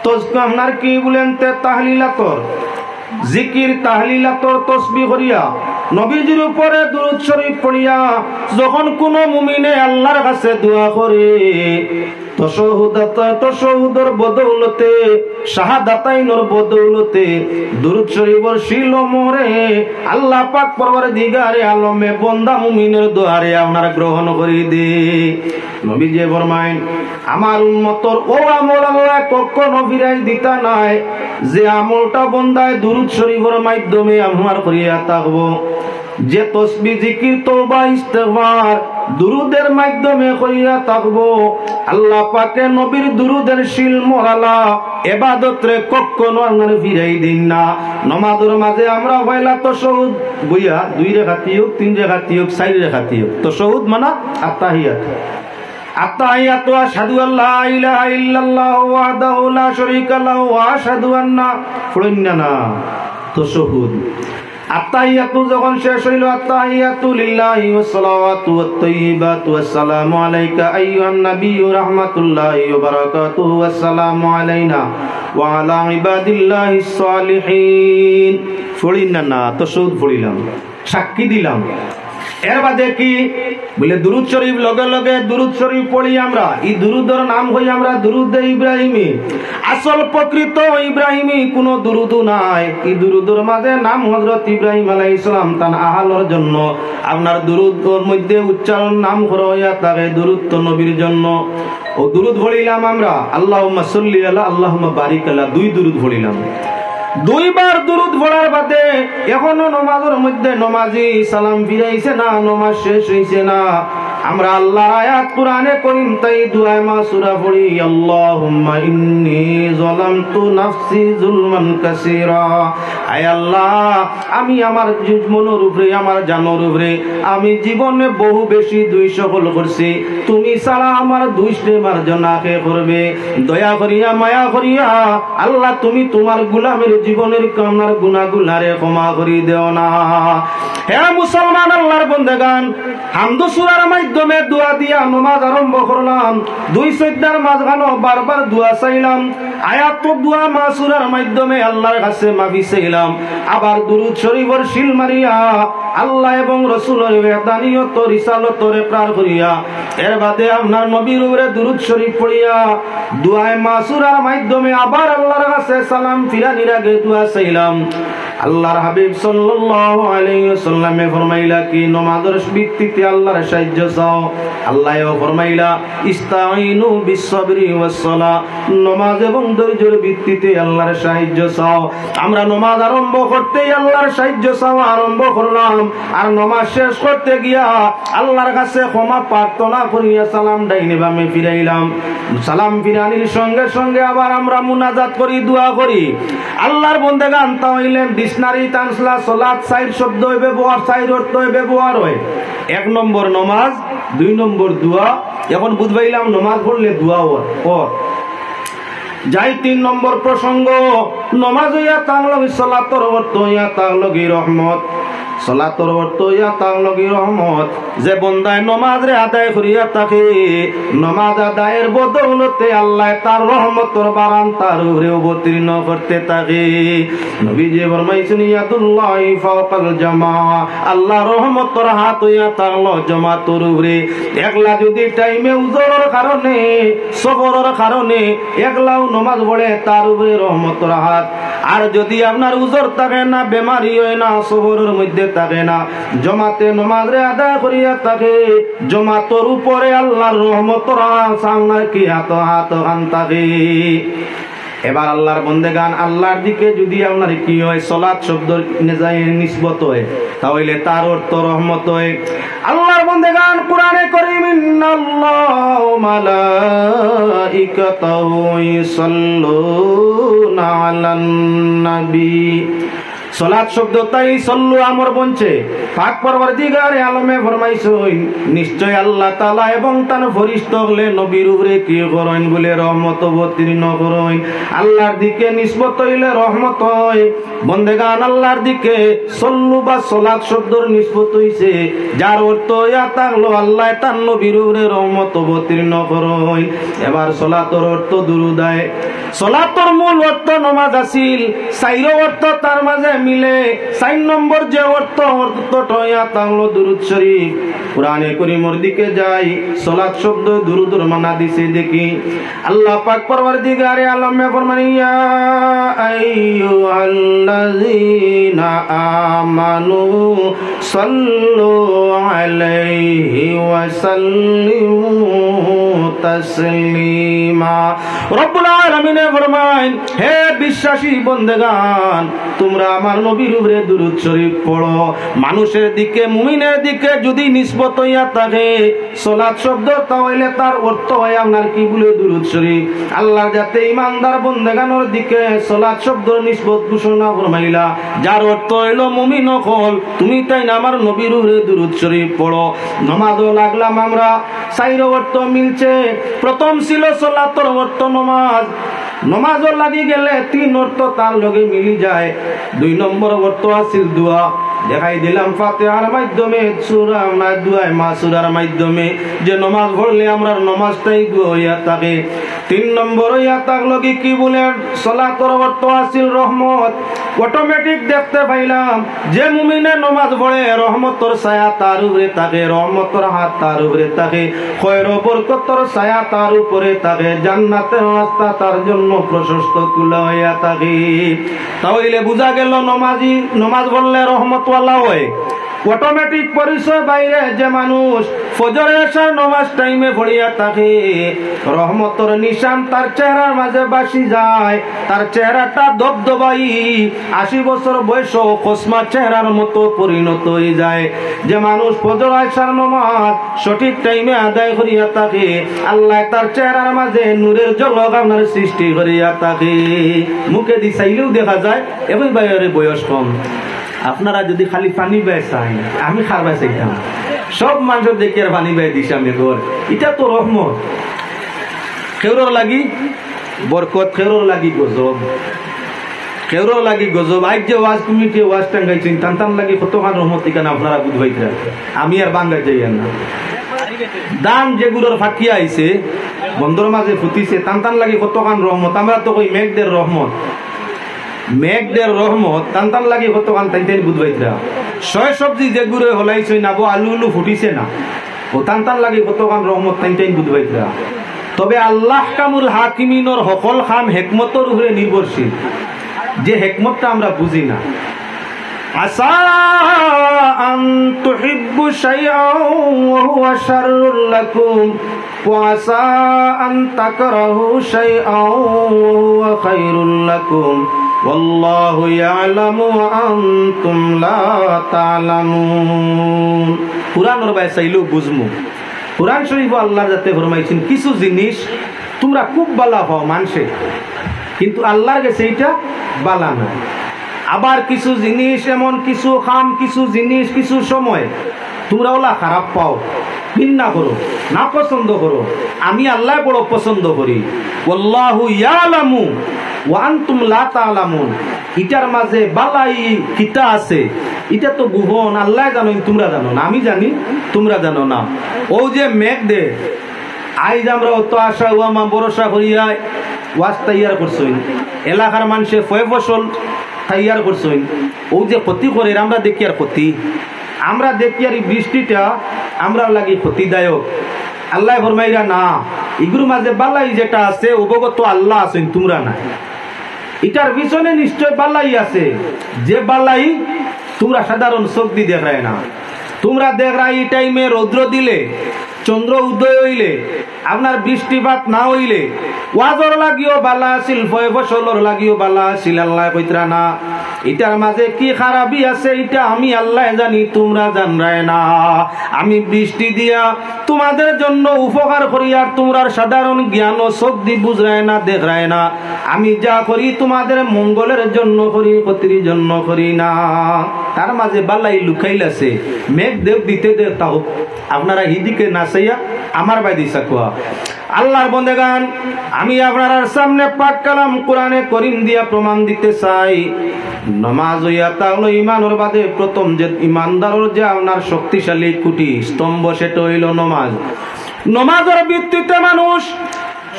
তসবিহ আপনার কি বলেন তে তাহলিলাতর জিকির তাহলিলাতর তাসবিহ করিয়া নবীজির উপরে দুরূদ শরীফ পড়িয়া যখন কোন মুমিনে আল্লাহর কাছে দোয়া করে তাশাহুদের বদৌলতে শাহাদাতাইনের বদৌলতে দুরূদ শরীফের শিল মোরে আল্লাহ পাক পরওয়ারদিগারে আলমে বান্দা মুমিনের দোয়ারে আপনার গ্রহণ করে দে। নবীজি ফরমাইন আমার উম্মতর ও আমল আল্লাহ কখনো ফিরাই দিতা নাই যে আমলটা বান্দায় দুরূদ শরীফের মাধ্যমে আমার করিয়া থাকবো, যে তাসবিহ জিকির তওবা ইস্তিগফার দুরুদের মাধ্যমে করিয়া থাকবো আল্লাহ পাকে নবীর দুরুদের শিল মোরালা ইবাদত রে কখনো আমরা ফিরাই দিন না। নামাজের মাঝে আমরা পয়লা তাশাহুদ বইয়া 2 রাকাতি হোক 3 রাকাতি হোক 4 রাকাতি হোক তাশাহুদ মানে আত্তাহিয়াত আত্তাহিয়াতু আশহাদু আল্লা ইলাহা ইল্লাল্লাহু ওয়াহদাহু লা শারীকা লাহু ওয়া আশহাদু আন্না ফুলান্না না তাশাহুদ। আত্তাহিয়াতু যখন শেষ হইল আত্তাহিয়াতু লিল্লাহি ওয়াস সালাওয়াতু ওয়াত তাইয়্যিবাতু আসসালামু আলাইকা আইয়ুহান নাবিয়্যু রাহমাতুল্লাহি ওয়া বারাকাতুহু আসসালামু আলাইনা ওয়া আলা ইবাদিল্লাহিস সালিহিন পড়িনা না তাশাহুদ পড়িলাম সাক্ষী দিলাম। এর বাদে কি বলে দুরূদ শরীফ লগে লগে দুরূদ শরীফ পড়ি আমরা। এই দুরূদের নাম হই আমরা দুরূদে ইব্রাহিমী। আসল প্রকৃত ইব্রাহিমী কোনো দুরূদ নাই। এই দুরূদের মাঝে নাম হযরত ইব্রাহিম আলাইহিস সালাম তার আহলের জন্য আপনার দুরূদের মধ্যে উচ্চারণ নাম করা থাকে দুরূদ তো নবীর জন্য। ও দুরূদ পড়িলাম আমরা আল্লাহুম্মা সাল্লি আলা আল্লাহুম্মা বারিক আলা, 2 দুরূদ পড়িলাম। 2 বার দুরূদ পড়ার বাদে এখনো নামাজের মধ্যে নামাজি সালাম ফিরাইছে না, নামাজ শেষ হইছে না। আমরা আল্লাহর আয়াত কোরআনে কারীম তাই দুআয়ে মাসুরা পড়ি আল্লাহুম্মা ইন্নী যালামতু নাফসি যুলমান কাসীরা। আয় আল্লাহ আমি আমার জীবনের উপরে আমার জানের উপরে আমি জীবনে বহু বেশি দুই সকল করছি, তুমি ছাড়া আমার দুইশে মার্জনা কে করবে? দয়া করিয়া মায়া করিয়া আল্লাহ তুমি তোমার গোলামের জীবনের কামনার গুনাহগুলারে ক্ষমা করে দেও না। হে মুসলমান আল্লাহর বান্দাগান, হামদ সূরার মাধ্যমে দোয়া দিয়া নামাজ আরম্ভ করলাম। 2 সজ্জার মাঝখানে বারবার দোয়া চাইলাম, আয়াত দোয়া মাসুরার মাধ্যমে আল্লাহর কাছে মাফি চাইলাম। আবার দুরূদ শরীফের শিল মারিয়া আল্লাহ এবং রাসূলের ওয়াহদানিয়ত রিসালাতরে প্রার করিয়া এর বাদে আপনার নবীর উপরে দুরূদ শরীফ পড়িয়া দোয়ায়ে মাসুরার মাধ্যমে আবার আল্লাহর কাছে সালাম ফিরানির আগে দোয়া চাইলাম। আল্লাহর হাবিব সাল্লাল্লাহু আলাইহি ওয়াসাল্লামে ফরমাইলা কি নামাজের ভিত্তিতে আল্লাহর সাহায্য চাও। আল্লাহও ফরমাইলা ইস্তাইনু বিসসবরি ওয়াসসালাহ, নামাজ এবং ধৈর্যের ভিত্তিতে আল্লাহর সাহায্য চাও। আমরা নামাজ আরম্ভ করতেই আল্লাহর সাহায্য চাওয়া আরম্ভ করলাম, আর নামাজ শেষ করতে গিয়া আল্লাহর কাছে ক্ষমা প্রার্থনা করিয়া সালাম ডাইনে বামে ফিরাইলাম। সালাম ফিরানির সঙ্গে সঙ্গে আবার আমরা মুনাজাত করি, দোয়া করি। আল্লাহর বান্দাগান তাহলে ডিকশনারি ট্রান্সলা সালাত সাইর শব্দ ব্যবহার, সাইর অর্থ ব্যবহার হয়। 1 নম্বর নামাজ, 2 নম্বর দোয়া। এখন বুঝবাইলাম নামাজ পড়লে দোয়া হয়। যাই 3 নম্বর প্রসঙ্গ, নামাজ হইয়া তাংলগি সালাতর অর্থ হইয়া তাংলগি রহমত। সালাতর অর্থ হইয়া তাংলগি রহমত। যে বন্দায় নামাজ রে আদায় করিয়া থাকে, নামাজ আদায়ের বদৌলতে আল্লাহ তার রহমতর বারান তার উপরে অবতীর্ণ করতে থাকে। নবীজি ফরমাইছেন ইয়াদুল্লাহি ফাওকাল জামা, আল্লাহ রহমতর হাত হইয়া তাকলো জামাতের উপরে। একলা যদি টাইমে উজরের কারণে সবরের কারণে একলাও নামাজ পড়ে তার উপরে রহমতর হাত। আর যদি আপনার উজর থাকে না, বেমারি হয় না, সবরের মধ্যে থাকে না, জমাতে নামাজ রে আদায় করিয়া থাকে, জমাতের উপরে আল্লাহর রহমতর সামনে কি হাত হান থাকে। এবার আল্লাহর বন্দেগান আল্লাহর দিকে যদি আপনার কি হয়, সালাত শব্দ নিসবত হয়, তাহলে তার অর্থ রহমত হয়। আল্লাহর বন্দেগান কোরআনে কারীম ইন্নাল্লাহু মালাইকাতাহু ইউসাল্লুনা আলান নবী। সালাত শব্দ তাই সল্লু আমর বলছে। পাক পরওয়ারদিগারে আলমে ফরমাইছেন নিশ্চয় আল্লাহ তাআলা এবং তার ফেরেশতা হলে নবীর উপরে কি করেন বলে রহমত অবতীর্ণ করেন। আল্লাহর দিকে নিসবত হইলে রহমত হয়। বন্দেগান আল্লাহর দিকে সল্লু বা সালাত শব্দর নিসবত হইছে, যার অর্থ ইয়া তাহলো আল্লাহ তার নবীর উপরে রহমত অবতীর্ণ করেন। এবার সালাতের অর্থ দুরূদ। সালাতের মূল অর্থ নামাজ আছিল, 4 অর্থ তার মাঝে মিলে। 4 নম্বর যে অর্থটা তাহলো দুরূদ শরীফ। কোরআনে কারীমের দিকে যাই, সালাত শব্দ দুরূদের মানা দিছে দেখি। আল্লাহ পাক পরওয়ারদিগারে আলমে ফরমান ইয়া আইয়ুহাল্লাযীনা আমানু সাল্লু আলাইহি ওয়া সাল্লিমু তাসলিমা। রব্বুল আলামিন ফরমায় হে বিশ্বাসী বন্দেগান, তোমরা আমার নবীর উপরে দুরূদ শরীফ পড়ো। মানুষের দিকে, মুমিনের দিকে যদি নিসবত হইয়া থাকে সালাত শব্দ, তাহলে তার অর্থ হয় আপনার কি বলে দুরূদ শরীফ। আল্লাহ যাতে ইমানদার বন্দেগানের দিকে সালাত শব্দ নিসবত ঘোষণা ফরমাইলা, যার অর্থ হইল মুমিন হল তুমি তাই না আমার নবীর উপরে দুরূদ শরীফ পড়ো। নামাজও লাগলাম আমরা, 4 অর্থ মিলছে। প্রথম ছিল সালাতের অর্থ নামাজ, নামাজও লাগি গেলে 3 অর্থ তার লগে মিলি যায়। 2 নম্বর অর্থ আছিল দোয়া, দেখাই দিলাম ফাতিহার মাধ্যমে, সূরা দুয়ায় মাসুরার মাধ্যমে যে নামাজ পড়লে আমরা নামাজটাই দোয়া হইয়া থাকে। 3 নম্বর হইয়া থাকলো কি বলে সালাতের অর্থ আছিল রহমত। অটোমেটিক দেখতে পাইলাম যে মুমিনে নামাজ পড়ে রহমতের ছায়া তার উপরে থাকে, রহমতের হাত তার উপরে থাকে, খয়র বরকতের ছায়া তার উপরে থাকে, জান্নাতের রাস্তা তার জন্য প্রশস্ত খোলা হইয়া থাকে। তাহলে বুঝা গেল নামাজ পড়লে রহমতওয়ালা হয়। অটোমেটিক পরিচয় বাইরে যে মানুষ ফজর এশার নামাজ টাইমে পড়িয়া থাকে, রহমতের নিশান তার চেহারার মাঝে বাসি যায়, তার চেহারাটা দবদবাই 80 বছর বয়স কসমা চেহারার মতো পরিণত হয়ে যায়। যে মানুষ ফজর এশার নামাজ সঠিক টাইমে আদায় করিয়া থাকে, আল্লাহ তার চেহারার মাঝে নূরের ঝলক আপনার সৃষ্টি করিয়া থাকে। মুখে দি চাইলেও দেখা যায় এবং বাইরে বয়স কম। আপনারা যদি খালি পানি বাই চাই, আমি খারবাই চাইতাম, সব মানুষ দেখি আর পানি বাই দিছে আমি ঘর। এটা তো রহমত। খেউরর লাগি বরকত, খেউরর লাগি গজব, খেউরর লাগি গজব। আজ যে ওয়াজ কমিটি ওয়াজ টাঙ্গাইছেন টান লাগি কতখান রহমত এখানে আপনারা বুঝবাইতে, আমি আর বাঙ্গাই যাই না। দান যেগুলোর ফাঁকিয়া আইছে বন্ধর মাঝে ফুটিছে, টান লাগি কতখান রহমত। আমরা তো কই মেঘদের রহমত, মেঘদের রহমত টান লাগি কতখান টাইন বুঝবাইতরা। 6 সবজি যেগুলো হলাইছে না, আলু ফুটিছে না, ও টান লাগি কতখান রহমত টাইন বুঝবাইতরা। তবে আল্লাহ কামুল হাকিমিনর সকল খাম হেকমতর উপরে নির্ভরশীল, যে হেকমতটা আমরা বুঝি না। আসা আন তুহিব্বু শাইআন ওয়া হুয়া শাররুল লাকুম ওয়া আসা আন তাকরাহু শাইআন ওয়া হুয়া খায়রুল লাকুম ওয়াল্লাহু ইয়ালামু ওয়া আনতুম লা তা'লামুন। কুরআনের ভাই চাইলেও বুঝমু। কুরআন শরীফ আল্লাহর যাতে ফরমাইছেন কিছু জিনিস তোমরা খুব বালা হও মানুষে, কিন্তু আল্লাহর কাছে এইটা বালা না। আবার কিছু জিনিস এমন কিছু খাম, কিছু জিনিস কিছু সময় তোমরা ওলা খারাপ পাও, ঘৃণা করো, না পছন্দ করো, আমি আল্লাহ বড় পছন্দ করি। আল্লাহু ইয়ালামু ওয়া আনতুম লা তা'লামুন। এটার মাঝে বালাই কিতা আছে এটা তো গোপন, আল্লাহ জানো, তোমরা জানো না, আমি জানি তোমরা জানো না। ও যে মেঘ দে আইজ আমরা অত আশা ওয়ামা ভরসা করিয়া ওয়াজ তৈয়ার করছই, এলাকার মানুষে ফয় ফসল তৈয়ার করছই, ও যে ক্ষতি করে আমরা দেখি আর ক্ষতি, আমরা দেখি আর এই বৃষ্টিটা আমরা লাগি ক্ষতিদায়ক। আল্লাহ ফরমাইরা না, এগুলোর মাঝে বালাই যেটা আছে অবগত আল্লাহ আছেন, তোমরা না। এটার পিছনে নিশ্চয় বালাই আছে, যে বালাই তোমরা সাধারণ চোখ দিয়ে দেখায় না। তোমরা দেখরা এই টাইমে রৌদ্র দিলে, চন্দ্র উদয় হইলে, আপনার বৃষ্টিপাত না হইলে ওয়াজর লাগিও বালা আসিল, ফয় ফসলর লাগিও বালা আসিল, আল্লাহ কইতরা না। এটার মাঝে কি খারাপই আছে এটা আমি আল্লাহ জানি, তোমরা জানরায় না। আমি বৃষ্টি দিয়া তোমাদের জন্য উপকার করি, আর তোমরা সাধারণ জ্ঞান ও চোখ দিয়ে বুঝরায় না, দেখরায় না। আমি যা করি তোমাদের মঙ্গলের জন্য করি, ক্ষতির জন্য করি না। তার মাঝে বালাই লুকাইল আছে, মেঘ দেব দিতে দে, তাও আপনারা হিদিকে না চাইয়া আমার বাইদি সাকুয়া। আল্লাহর বন্দেগান, আমি আপনার সামনে পাক কালাম কোরআনে করিম দিয়া প্রমাণ দিতে চাই। নমাজ হইয়া তাহলে ইমানের বাদে প্রথম যে ইমানদারের যে আপনার শক্তিশালী কুটি স্তম্ভ সেটা হইল নমাজ। নমাজের ভিত্তিতে মানুষ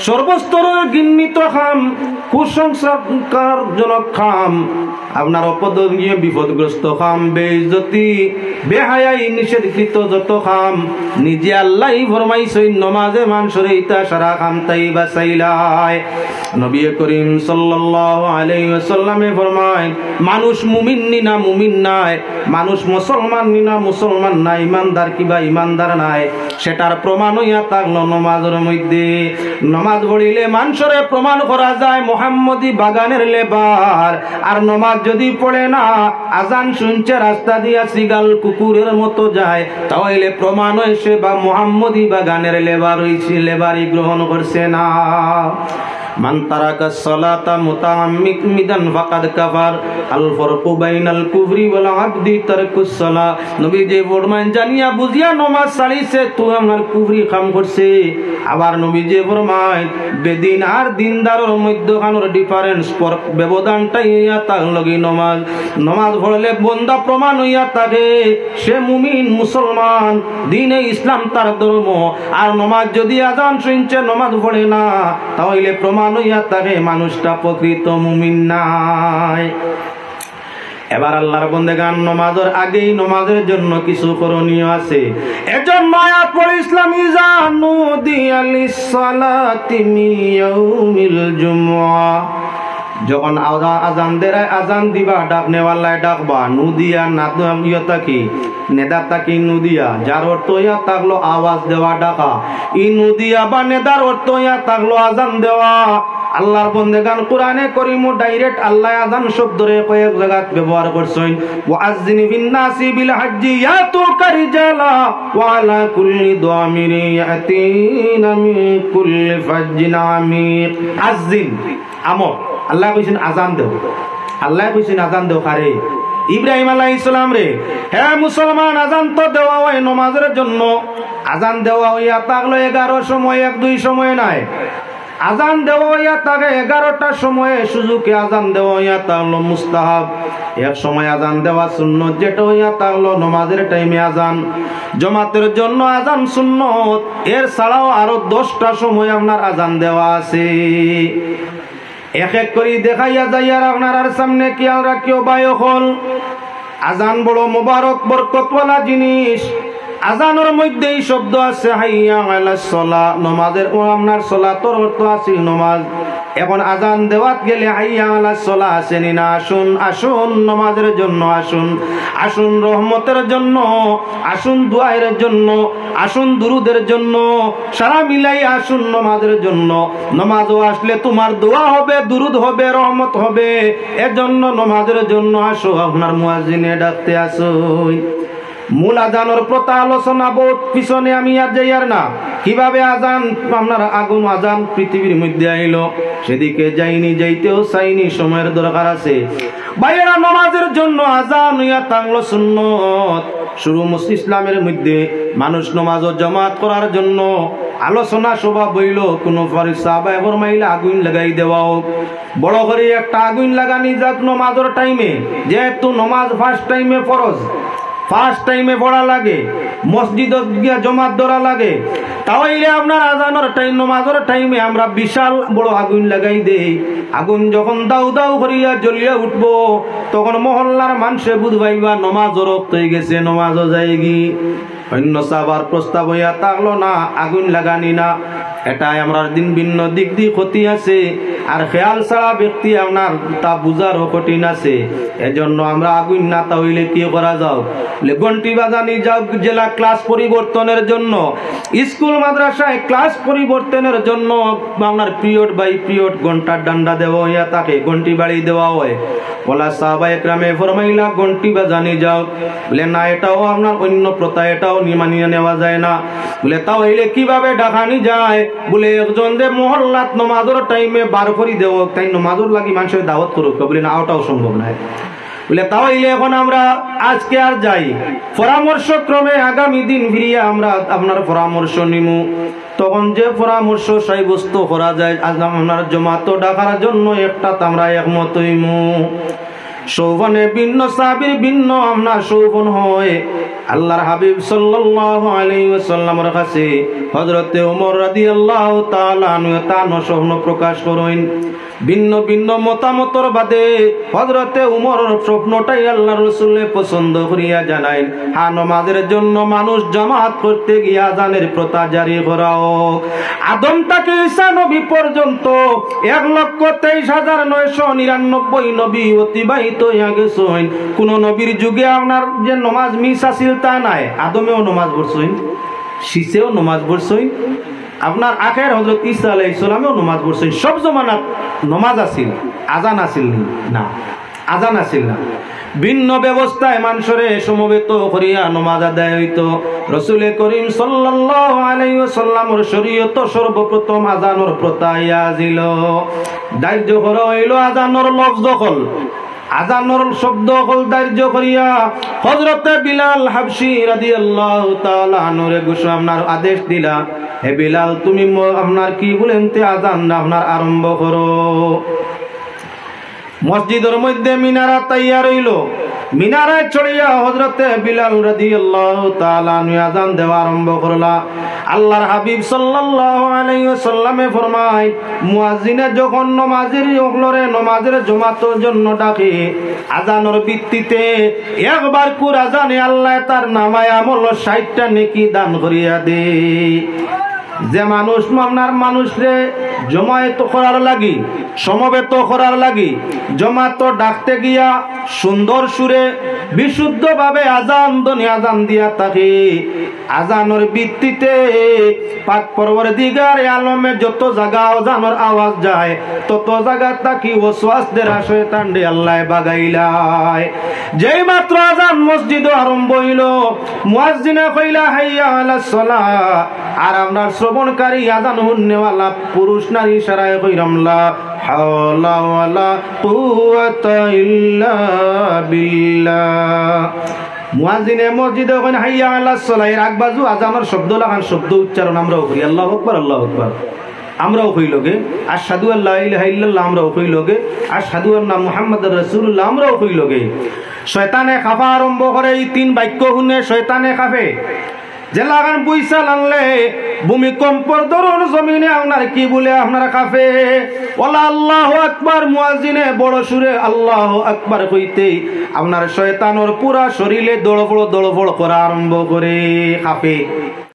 সর্বস্তরের ঘৃণিত খাম, কুসংস্কারজনক খাম, আপনার অপদনীয় বিপদগ্রস্ত খাম, বেইজ্জতি বেহায়াই নিষেধকৃত যত খাম নিজে আল্লাহ ফরমাইছেন নমাজে মানুষের ইতা সারা খাম তাই বাঁচাইলায়। নবী করিম সাল্লাল্লাহু আলাইহি ওয়াসাল্লামে ফরমায়, মানুষ মুমিন নি না মুমিন নাই, মানুষ মুসলমান নি না মুসলমান নাই, ইমানদার কিবা ইমানদার নাই, সেটার প্রমাণ হইয়া থাকলো নমাজের মধ্যে। নমাজ পড়িলে মানুষের প্রমাণ করা যায় মুহাম্মদী বাগানের লেবার। আর নমাজ যদি পড়ে না, আজান শুনছে রাস্তা দিয়া সিগাল কুকুরের মতো যায়, তাহলে প্রমাণ হয়েছে বা মুহাম্মদী বাগানের লেবার হইছে, লেবারই গ্রহণ করছে না। মান তারাকা সালাতা মুতাআম্মিদান ফাকাদ কাফার, আল ফারকু বাইনাল কুফরি ওয়াল আবদি তারকুস সালাহ। নবী যে ফরমান জানিয়া বুঝিয়া নমাজ ছাড়িছে তো আমার কুফরি কাম করছে। আবার নবী যে ফরমান বেদিন আর দিনদারের মধ্যখানের ডিফারেন্স ব্যবধানটাই ইয়া তার লাগি নমাজ। নমাজ পড়লে বন্দা প্রমাণ হইয়া থাকে সে মুমিন মুসলমান, দ্বীনে ইসলাম তার ধর্ম। আর নমাজ যদি আজান শুনছে নমাজ পড়ে না, তাহলে প্রমাণ হইয়া থাকে মানুষটা প্রকৃত মুমিন নাই। এবার আল্লাহর বান্দাগান নামাজের আগেই নামাজের জন্য কিছু করণীয় আছে। এজন্য আয়াত পড়ে ইসলামী জানু দিয়ালিস সালাতি মিয়াউমিল জুমআ, যখন আজান দেয় আজান দিবা ডাক নেওয়ালায় ডাকবা, নুদিয়া নাদিয়া তাকি নেদা তাকি নুদিয়া, যার অর্থ ইয়া থাকলো আওয়াজ দেওয়া ডাকা। ই নুদিয়া বা নেদার অর্থ ইয়া থাকলো আজান দেওয়া। আল্লাহর বন্দেগান কোরআনে করিমু ডাইরেক্ট আল্লাহ আযান শব্দরে কয়েক জায়গাত ব্যবহার করছেন। ওয়াজ্জিনি বিন নাসি বিল হজ্জি ইয়াতুকা রিজালা ওয়া আলা কুল্লি দামিরি ইয়াতিনা মিন কুল্লি ফাজ্জিন আমিক। আযিন আমর, আল্লাহ কইছেন আযান দেও, আল্লাহ কইছেন আযান দেও কারে? ইব্রাহিম আলাইহিস সালাম রে। হে মুসলমান, আযান তো দেওয়া হয় নামাজের জন্য। আযান দেওয়া হইয়া থাকলো 11 সময়, 1-2 সময় নাই। আজান দেওয়া হইয়া থাকে 11টার সময়ে, সুযোগে আজান দেওয়া হইয়া থাকলো মুস্তাহাব। এক সময় আজান দেওয়া সুন্নত, যেটা হইয়া থাকলো নামাজের টাইমে আজান। জামাতের জন্য আজান সুন্নত, এর ছাড়াও আরো 10টা সময় আপনার আজান দেওয়া আছে। এক এক করে দেখাইয়া যাই আর আপনার সামনে খেয়াল রাখিও ভাই হল, আজান বড় মোবারক বরকতওয়ালা জিনিস। আজানের মধ্যেই শব্দ আছে হাইয়া আলাস সালাহ, নামাজের আপনার সালাতের অর্থ আছে নামাজ। এখন আজান দেওয়াত গেলে হাইয়া আলাস সালাহ আসেনি না, আসুন আসুন নামাজের জন্য আসুন, আসুন রহমতের জন্য, আসুন দুআয়ের জন্য, আসুন দুরুদের জন্য, সারা মিলাই আসুন নামাজের জন্য। নামাজও আসলে তোমার দোয়া হবে, দুরুদ হবে, রহমত হবে, এজন্য নামাজের জন্য আসো, আপনার মুয়াজ্জিনে ডাকতে আসো। মূল আজানের প্রথা আলোচনা বহুত পিছনে, আমি আর যাই আর না। কিভাবে আজান আপনার আগুন আজান পৃথিবীর মধ্যে আইলো সেদিকে যাইনি, যাইতেও চাইনি, সময়ের দরকার আছে। ভাইয়েরা, নামাজের জন্য আজান হইয়া থাকলো সুন্নত। শুরু ইসলামের মধ্যে মানুষ নামাজ ও জামাত করার জন্য আলোচনা সভা বইল, কোন সাহাবায়ে ফরমাইলে আগুন লাগাই দেওয়া হোক, বড় করে একটা আগুন লাগানি যাক নামাজের টাইমে, যেহেতু নামাজ ফার্স্ট টাইমে ফরজ, ফার্স্ট টাইমে পড়া লাগে, মসজিদত গিয়া জমাত ধরা লাগে, তাহলে আপনার আজানের টাইম নামাজের টাইমে আমরা বিশাল বড় আগুন লাগাই দেই। আগুন যখন দাউ দাউ করিয়া জ্বলিয়া উঠবো, তখন মহল্লার মানুষে বুঝবাইবা নমাজও রক্ত হয়ে গেছে, নমাজও যায়গি। অন্য সাবার প্রস্তাব হইয়া থাকলো না, আগুন লাগানি না, এটাই আমরা দিন ভিন্ন দিক দিয়ে ক্ষতি আছে, আর খেয়াল ছাড়া ব্যক্তি আপনার তা বুঝারও কঠিন আছে। এজন্য আমরা আগুন না তাহলে কি করা যাও, ঘন্টি বাজানি যাও জেলা ক্লাস পরিবর্তনের জন্য, স্কুল মাদ্রাসায় ক্লাস পরিবর্তনের জন্য আপনার পিরিয়ড বাই পিরিয়ড ঘন্টার ডান্ডা দেওয়া হইয়া তাকে ঘন্টি বাড়ি দেওয়া হয়। ওলা সাহাবায়ে কেরামে ফরমাইলা ঘন্টি বাজানি যাও, বলে না এটাও আপনার অন্য প্রথা, এটাও মানিয়ে নেওয়া যায় না। বলে তাও হইলে কিভাবে ডাকানি যায়, বলে একজন দে মহল্লাত নমাজের টাইমে বার করি দেব, তাই নমাজের লাগি মানুষের দাওয়াত করুক, বলে না ওটাও সম্ভব নয়। বলে তাও হইলে এখন আমরা আজকে আর যাই, পরামর্শ ক্রমে আগামী দিন ফিরিয়া আমরা আপনার পরামর্শ নিমু, তখন যে পরামর্শ সাব্যস্ত করা যায় আজ আপনার জমাত ডাকার জন্য একটা আমরা একমত হইমু। শোভনে ভিন্ন সাহাবীর ভিন্ন আপনার শোভন হয়। আল্লাহর হাবিব সাল্লাল্লাহু আলাইহি ওয়াসাল্লামের কাছে হযরতে ওমর রাদিয়াল্লাহু তাআলা আনহু তার স্বপ্ন প্রকাশ করেন। ভিন্ন ভিন্ন মতামতর বাদে হযরতে ওমরের স্বপ্নটাই আল্লাহর রাসূলে পছন্দ করিয়া জানাইন, হ্যাঁ নামাজের জন্য মানুষ জামাত করতে গিয়া আযানের প্রথা জারি করা হোক। আদম থেকে ঈসা নবী পর্যন্ত 1,23,999 নবী অতিবাহিত হইয়া গেছেন। কোন নবীর যুগে আপনার যে নামাজ মিস আছিল তা নাই। আদমেও নামাজ পড়ছেন, শীষেও নামাজ পড়ছেন, আপনার আখের হযরত ঈসা আলাইহিস সালামেও নামাজ পড়ছেন। সব জমানাত নামাজ আছিল, আজান আছিল না, আজান আছিল না। ভিন্ন ব্যবস্থায় মানুষরে সমবেত করিয়া নামাজ আদায় হইত। রাসূল করিম সাল্লাল্লাহু আলাইহি ওয়াসাল্লামের শরীয়ত সর্বপ্রথম আজানের প্রথা আইয়াছিল। দায়িত্ব করা হইল আজানের লফজ দখল, আজানের শব্দ কল দার্য করিয়া হযরতে বিলাল হাবশী রাদিয়াল্লাহু তাআলা আনহুরে ঘোষণার আদেশ দিলা, হে বিলাল তুমি আপনার কি বলেন তে আজান আপনার আরম্ভ করো। মসজিদের মধ্যে মিনারা তৈয়ার হইল, মিনারায় চড়িয়া হযরতে বিলাল রাদিয়াল্লাহু তাআলা আনহু আজান দেওয়া আরম্ভ করলা। আল্লাহর হাবিব সাল্লাল্লাহু আলাইহি ওয়াসাল্লামে ফরমায়, মুয়াজ্জিনে যখন নামাজের ওগলরে নামাজের জামাতের জন্য ডাকে, আজানের ভিত্তিতে একবার কুর আজানে আল্লাহ তার নামায় আমল 60টা নেকি দান করিয়া দেয়। যে মানুষ আপনার মানুষরে জমায়েত করার লাগি, সমবেত করার লাগি জমাত ডাকতে গিয়া সুন্দর সুরে বিশুদ্ধভাবে আজান ধ্বনি আজান দিয়া থাকে, আজানের ভিত্তিতে পাক পরওয়ারদিগার আলমে যত জায়গা আজানের আওয়াজ যায় তত জায়গা তাকি ওয়াসওয়াসদের শয়তান দে আল্লাহ বাগাইলায়। যেই মাত্র আজান মসজিদ আরম্ভ হইল, মুয়াজ্জিনে কইলা হাইয়া আলাস সালাহ, আর আপনার শ্রবণকারী আজান শুননেওয়ালা পুরুষ নারী ইশারায় কইরাম লা হাওলা ওয়ালা কুওয়াতা ইল্লা বিল্লাহ। মুয়াজ্জিনে মসজিদে কইন হাইয়া আলাস সালাহ, এর আগবাজু আজানের শব্দ লাগান, শব্দ উচ্চারণ আমরাও করি, আল্লাহু আকবার আল্লাহু আকবার আমরাও কইলগে, আশহাদু আল্লা ইলাহা ইল্লাল্লাহ আমরাও কইলগে, আশহাদু আন্না মুহাম্মাদুর রাসূলুল্লাহ আমরাও কইলগে। শয়তানে খাফা আরম্ভ করে, এই 3 বাক্য শুনে শয়তানে খাফে। যে লাগান পয়সা আনলে ভূমিকম্পর দরুন জমিনে আপনার কি বলে আপনারা কাফে ওলা আল্লাহু আকবার। মুয়াজ্জিনে বড় সুরে আল্লাহু আকবার কইতে আপনার শয়তানের পুরা শরীরে দড়বড় করা আরম্ভ করে কাফে।